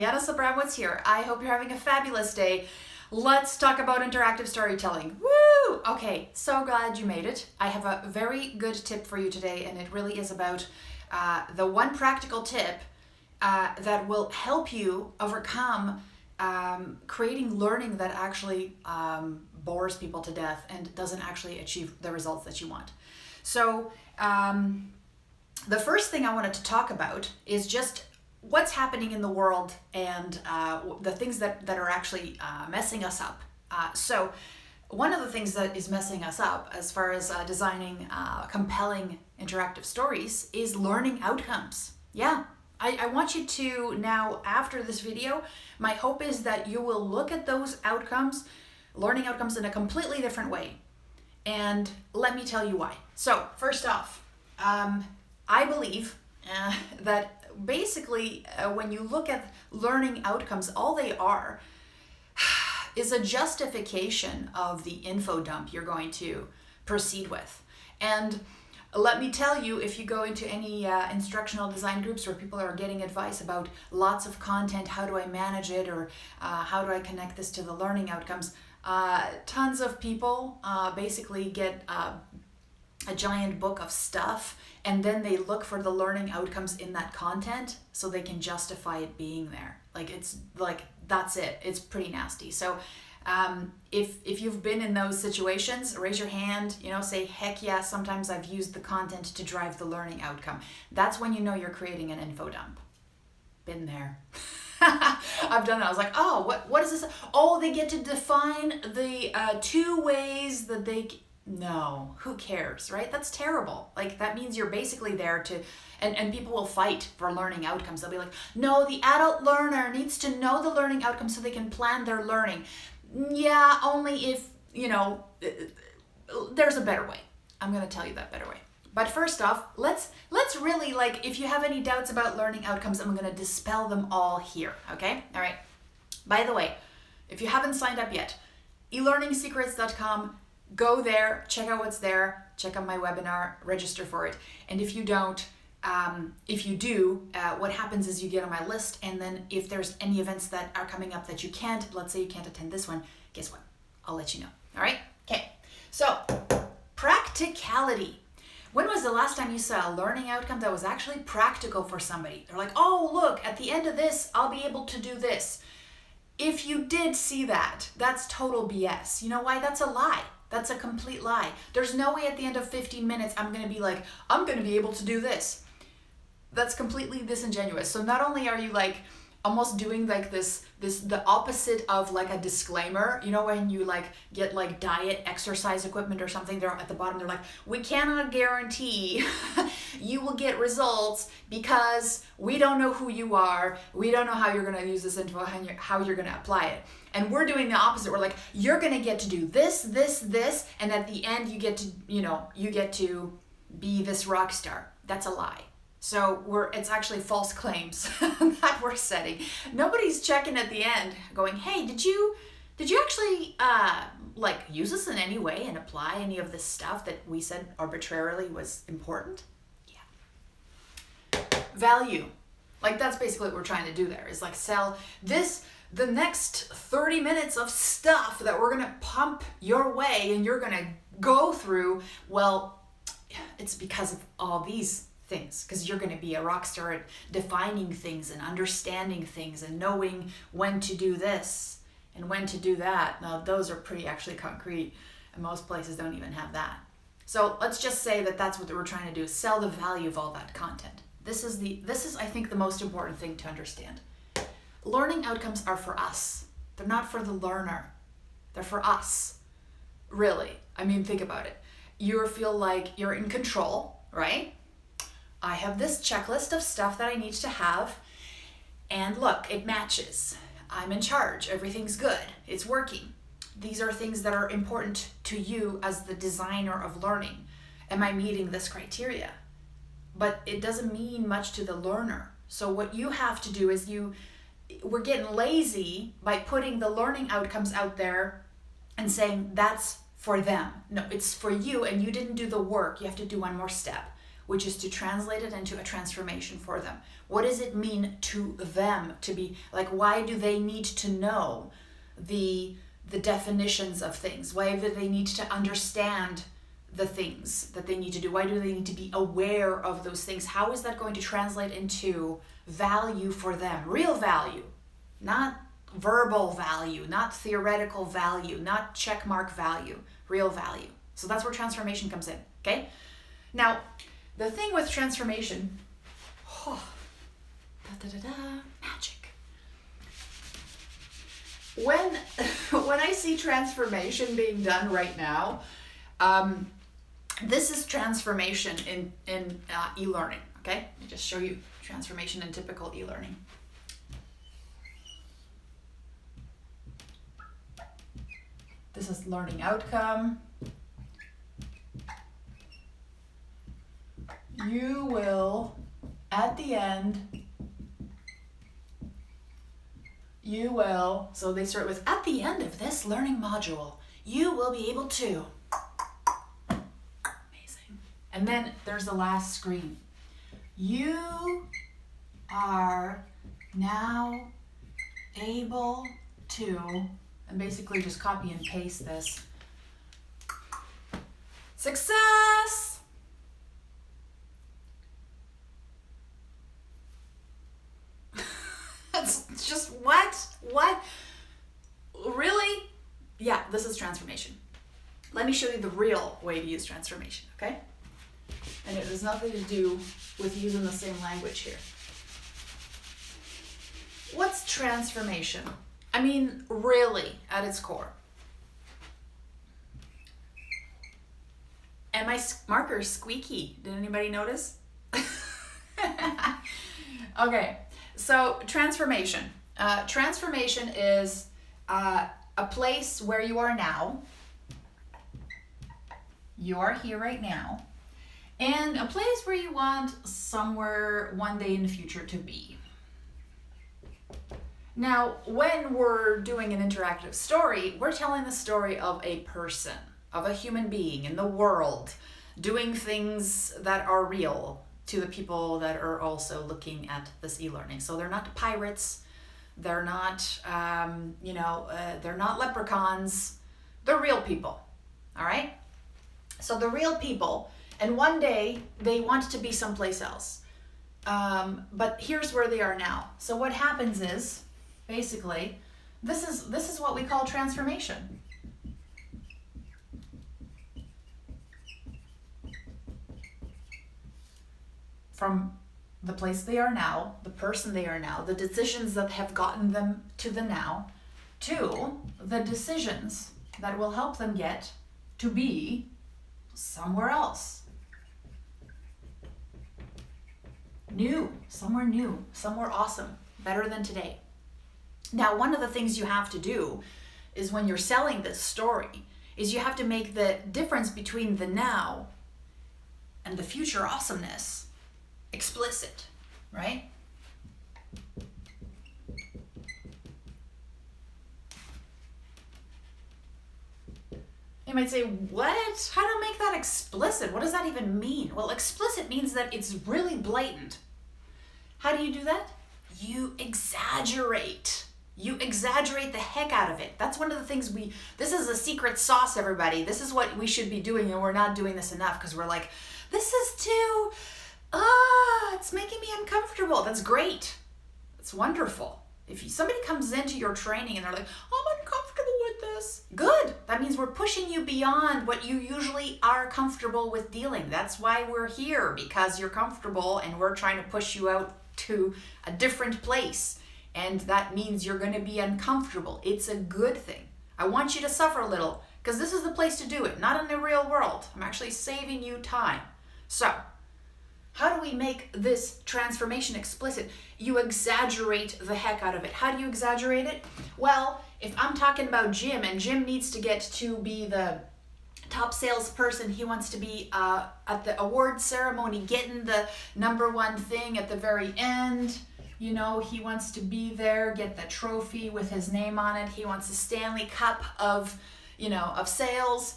Sabramowicz here. I hope you're having a fabulous day. Let's talk about interactive storytelling. Woo! Okay, so glad you made it. I have a very good tip for you today, and it really is about the one practical tip that will help you overcome creating learning that actually bores people to death and doesn't actually achieve the results that you want. So the first thing I wanted to talk about is just what's happening in the world and the things that are actually messing us up. So one of the things that is messing us up as far as designing compelling interactive stories is learning outcomes. Yeah, I want you to now, after this video, my hope is that you will look at those outcomes, learning outcomes, in a completely different way. And let me tell you why. So first off, I believe that basically, when you look at learning outcomes, all they are is a justification of the info dump you're going to proceed with. And let me tell you, if you go into any instructional design groups where people are getting advice about lots of content, how do I manage it, or how do I connect this to the learning outcomes, tons of people basically get a giant book of stuff, and then they look for the learning outcomes in that content so they can justify it being there. That's it. It's pretty nasty. So if you've been in those situations, raise your hand, say, heck yeah, sometimes I've used the content to drive the learning outcome. That's when you know you're creating an info dump. Been there. I've done that. I was like, oh, what is this? Oh, they get to define the 2 ways that they... No, who cares, right? That's terrible. That means you're basically there to, and people will fight for learning outcomes. They'll be like, no, the adult learner needs to know the learning outcomes so they can plan their learning. Yeah, only if, there's a better way. I'm going to tell you that better way. But first off, let's really, if you have any doubts about learning outcomes, I'm going to dispel them all here, okay? All right. By the way, if you haven't signed up yet, elearningsecrets.com, go there, check out what's there, check out my webinar, register for it. And if you don't, if you do, what happens is you get on my list, and then if there's any events that are coming up that you can't, let's say you can't attend this one, guess what? I'll let you know. All right? Okay. So, practicality. When was the last time you saw a learning outcome that was actually practical for somebody? They're like, oh, look, at the end of this, I'll be able to do this. If you did see that, that's total BS. You know why? That's a lie. That's a complete lie. There's no way at the end of 15 minutes I'm going to be like, I'm going to be able to do this. That's completely disingenuous. So not only are you almost doing the opposite of a disclaimer, when you get diet exercise equipment or something, they're at the bottom, they're like, we cannot guarantee you will get results because we don't know who you are. We don't know how you're going to use this info, how you're going to apply it. And we're doing the opposite. We're like, you're going to get to do this, this, this, and at the end you get to, you get to be this rock star. That's a lie. So it's actually false claims that we're setting. Nobody's checking at the end going, hey, did you actually use this in any way and apply any of this stuff that we said arbitrarily was important? Yeah. Value. That's basically what we're trying to do there, is sell this, the next 30 minutes of stuff that we're going to pump your way and you're going to go through. Well, it's because of all these things, because you're going to be a rock star at defining things and understanding things and knowing when to do this and when to do that. Now, those are pretty actually concrete, and most places don't even have that. So let's just say that that's what we're trying to do, is sell the value of all that content. This is I think the most important thing to understand. Learning outcomes are for us. They're not for the learner. They're for us. Really. I mean, think about it. You feel like you're in control, right? I have this checklist of stuff that I need to have, and look, it matches. I'm in charge. Everything's good. It's working. These are things that are important to you as the designer of learning. Am I meeting this criteria? But it doesn't mean much to the learner. So what you have to do is we're getting lazy by putting the learning outcomes out there and saying that's for them. No, it's for you, and you didn't do the work. You have to do one more step, which is to translate it into a transformation for them. What does it mean to them to be, like, why do they need to know the definitions of things? Why do they need to understand the things that they need to do? Why do they need to be aware of those things? How is that going to translate into value for them? Real value, not verbal value, not theoretical value, not checkmark value, real value. So that's where transformation comes in, okay? Now, the thing with transformation, magic. When I see transformation being done right now, this is transformation in e-learning, okay? Let me just show you transformation in typical e-learning. This is learning outcome. You will, at the end, so they start with, at the end of this learning module, you will be able to, amazing. And then there's the last screen. You are now able to, and basically just copy and paste this. Success! That's just, what? Really? Yeah, this is transformation. Let me show you the real way to use transformation, okay? And it has nothing to do with using the same language here. What's transformation? I mean, really, at its core. And my marker's squeaky. Did anybody notice? Okay, so transformation. Transformation is a place where you are now. You are here right now. And a place where you want somewhere one day in the future to be. Now, when we're doing an interactive story, we're telling the story of a person, of a human being in the world, doing things that are real to the people that are also looking at this e-learning. So they're not pirates, they're not, they're not leprechauns, they're real people, all right? So the real people, and one day they want to be someplace else. But here's where they are now. So what happens is, basically, this is what we call transformation. From the place they are now, the person they are now, the decisions that have gotten them to the now, to the decisions that will help them get to be somewhere else. New, somewhere awesome, better than today. Now, one of the things you have to do is when you're selling this story is you have to make the difference between the now and the future awesomeness explicit, right? You might say, what? How do I make that explicit? What does that even mean? Well, explicit means that it's really blatant. How do you do that? You exaggerate. You exaggerate the heck out of it. That's one of the things this is a secret sauce, everybody. This is what we should be doing, and we're not doing this enough because we're like, this is too, it's making me uncomfortable. That's great. That's wonderful. If somebody comes into your training and they're like, I'm uncomfortable with this, good. That means we're pushing you beyond what you usually are comfortable with dealing. That's why we're here, because you're comfortable and we're trying to push you out to a different place. And that means you're going to be uncomfortable. It's a good thing. I want you to suffer a little because this is the place to do it, not in the real world. I'm actually saving you time. So, how do we make this transformation explicit? You exaggerate the heck out of it. How do you exaggerate it? Well, if I'm talking about Jim and Jim needs to get to be the top salesperson, he wants to be at the award ceremony getting the #1 thing at the very end. You know, he wants to be there, get the trophy with his name on it. He wants the Stanley Cup of sales.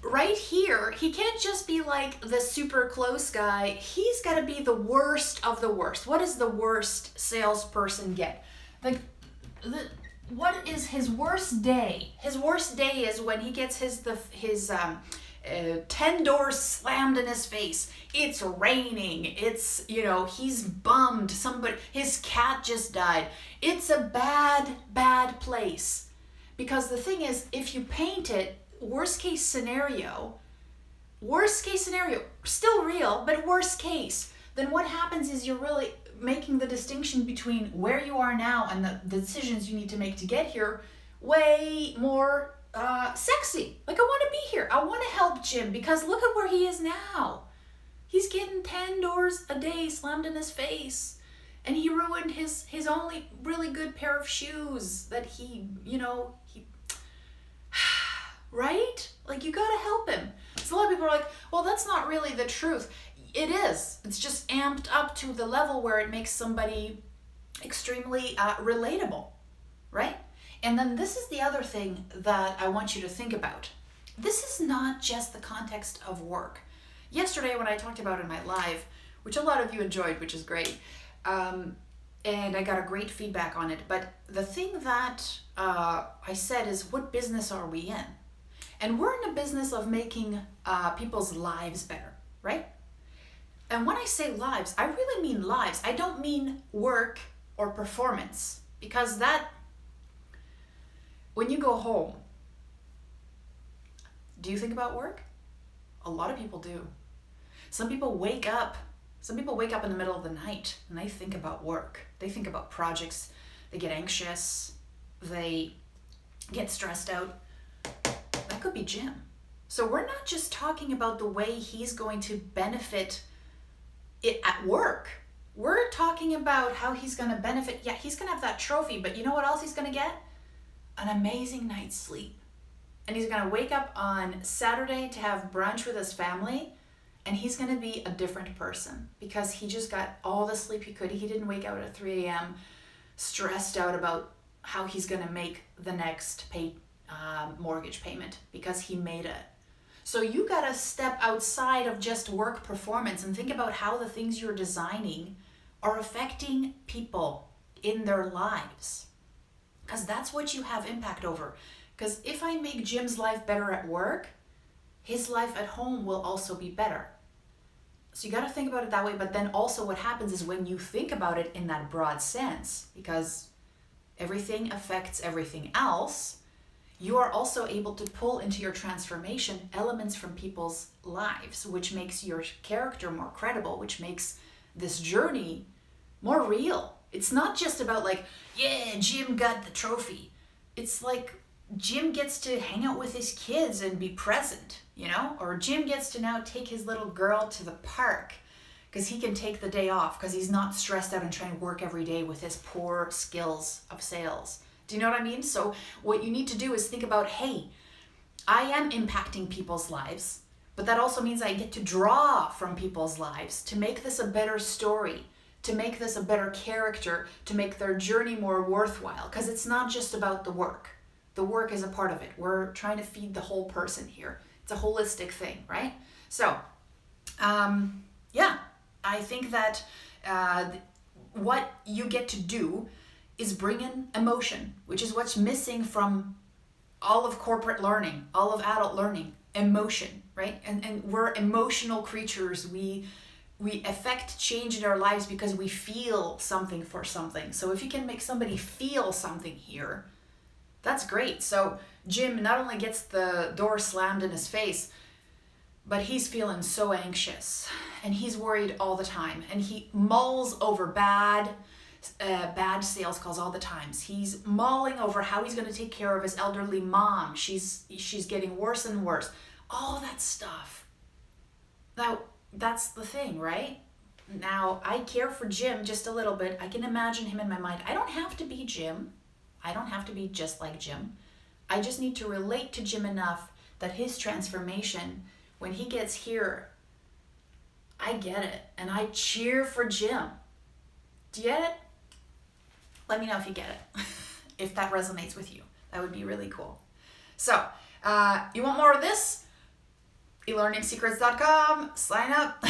right here, he can't just be like the super close guy. He's got to be the worst of the worst. What does the worst salesperson get? What is his worst day? His worst day is when he gets his 10 doors slammed in his face. It's raining. It's, he's bummed. His cat just died. It's a bad place. Because the thing is, if you paint it, worst case scenario, still real, but worst case, then what happens is you're really making the distinction between where you are now and the decisions you need to make to get here way more sexy. Like, I want to be here. I want to help Jim because look at where he is now. He's getting 10 doors a day slammed in his face. And he ruined his only really good pair of shoes that he right? Like, you gotta help him. So a lot of people are like, well, that's not really the truth. It is. It's just amped up to the level where it makes somebody extremely relatable, right? And then this is the other thing that I want you to think about. This is not just the context of work. Yesterday when I talked about in my live, which a lot of you enjoyed, which is great, and I got a great feedback on it, but the thing that I said is, what business are we in? And we're in a business of making people's lives better, right? And when I say lives, I really mean lives. I don't mean work or performance, because when you go home, do you think about work? A lot of people do. Some people wake up in the middle of the night and they think about work. They think about projects. They get anxious. They get stressed out. That could be Jim. So we're not just talking about the way he's going to benefit it at work. We're talking about how he's going to benefit. Yeah, he's going to have that trophy, but you know what else he's going to get? An amazing night's sleep. And he's going to wake up on Saturday to have brunch with his family, and he's going to be a different person because he just got all the sleep he could. He didn't wake out at 3 a.m. stressed out about how he's going to make the next mortgage payment because he made it. So you got to step outside of just work performance and think about how the things you're designing are affecting people in their lives, because that's what you have impact over. Because if I make Jim's life better at work, his life at home will also be better. So you got to think about it that way. But then also what happens is when you think about it in that broad sense, because everything affects everything else, you are also able to pull into your transformation elements from people's lives, which makes your character more credible, which makes this journey more real. It's not just about like, yeah, Jim got the trophy. It's like Jim gets to hang out with his kids and be present, or Jim gets to now take his little girl to the park because he can take the day off because he's not stressed out and trying to work every day with his poor skills of sales. Do you know what I mean? So what you need to do is think about, hey, I am impacting people's lives, but that also means I get to draw from people's lives to make this a better story, to make this a better character, to make their journey more worthwhile, because it's not just about the work. The work is a part of it. We're trying to feed the whole person here. It's a holistic thing, right? So, I think that what you get to do is bring in emotion, which is what's missing from all of corporate learning, all of adult learning, emotion, right? And we're emotional creatures. We affect change in our lives because we feel something for something. So if you can make somebody feel something here, that's great. So Jim not only gets the door slammed in his face, but he's feeling so anxious and he's worried all the time, and he mulls over bad sales calls all the times. He's mulling over how he's going to take care of his elderly mom. She's getting worse and worse. All that stuff. Now, that's the thing, right? Now, I care for Jim just a little bit. I can imagine him in my mind. I don't have to be Jim. I don't have to be just like Jim. I just need to relate to Jim enough that his transformation, when he gets here, I get it. And I cheer for Jim. Do you get it? Let me know if you get it. If that resonates with you. That would be really cool. So, you want more of this? elearningsecrets.com, sign up.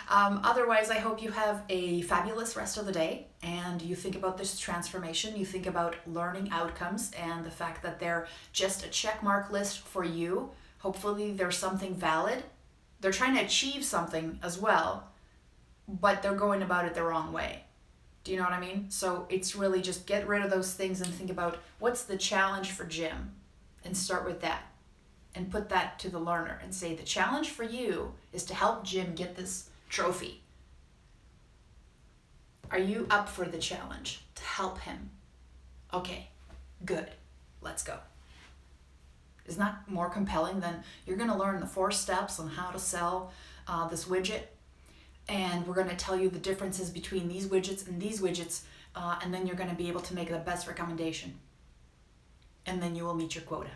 Otherwise, I hope you have a fabulous rest of the day and you think about this transformation. You think about learning outcomes and the fact that they're just a check mark list for you. Hopefully there's something valid. They're trying to achieve something as well, but they're going about it the wrong way. Do you know what I mean? So it's really just get rid of those things and think about what's the challenge for Jim and start with that and put that to the learner and say the challenge for you is to help Jim get this trophy. Are you up for the challenge to help him? Okay, good. Let's go. Isn't that more compelling than you're going to learn the 4 steps on how to sell this widget? And we're going to tell you the differences between these widgets and these widgets, and then you're going to be able to make the best recommendation. And then you will meet your quota.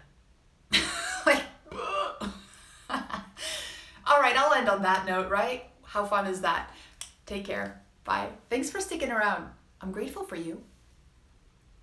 Like, all right, I'll end on that note, right? How fun is that? Take care. Bye. Thanks for sticking around. I'm grateful for you.